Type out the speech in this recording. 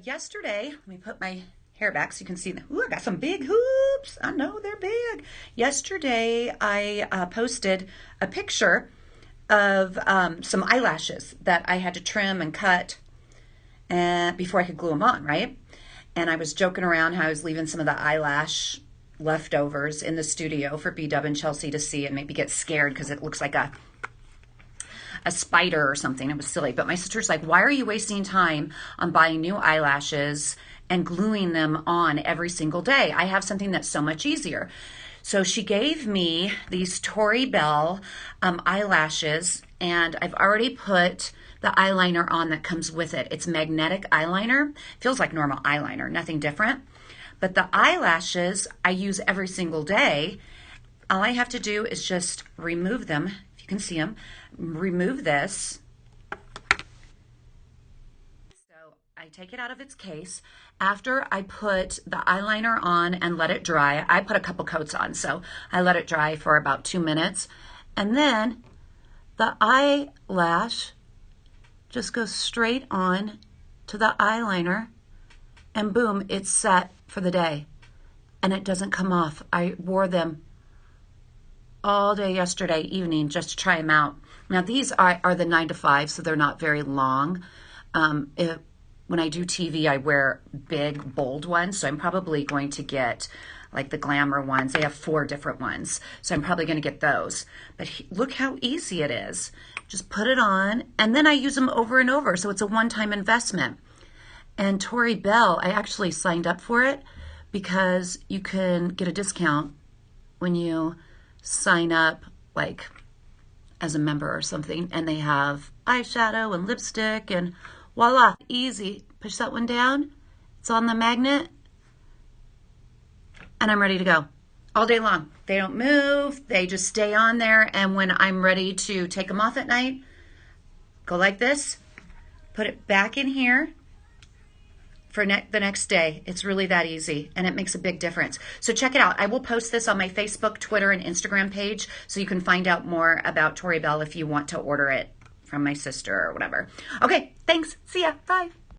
Yesterday, let me put my hair back so you can see. Ooh, I got some big hoops. I know they're big. Yesterday, I posted a picture of some eyelashes that I had to trim and cut before I could glue them on, right? And I was joking around how I was leaving some of the eyelash leftovers in the studio for B-Dub and Chelsea to see and maybe get scared because it looks like a spider or something. It was silly. But my sister's like, why are you wasting time on buying new eyelashes and gluing them on every single day? I have something that's so much easier. So she gave me these Tori Belle eyelashes, and I've already put the eyeliner on that comes with it. It's magnetic eyeliner. Feels like normal eyeliner, nothing different. But the eyelashes I use every single day. All I have to do is just remove them. If you can see them, remove this. So I take it out of its case. After I put the eyeliner on and let it dry, I put a couple coats on, so I let it dry for about 2 minutes. And then the eyelash just goes straight on to the eyeliner, and boom, it's set for the day. And it doesn't come off. I wore them all day yesterday evening just to try them out. Now these are the 9 to 5, so they're not very long. When I do TV, I wear big, bold ones, so I'm probably going to get like the glamour ones. They have 4 different ones, so I'm probably going to get those. But look how easy it is. Just put it on, and then I use them over and over, so it's a one-time investment. And Tori Belle, I actually signed up for it because you can get a discount when you sign up, like as a member or something, and they have eyeshadow and lipstick, and voila, easy. Push that one down, it's on the magnet, and I'm ready to go all day long. They don't move, they just stay on there, and when I'm ready to take them off at night, go like this, put it back in here for the next day. It's really that easy, and it makes a big difference. So check it out. I will post this on my Facebook, Twitter, and Instagram page, so you can find out more about Tori Belle if you want to order it from my sister or whatever. Okay, thanks. See ya. Bye.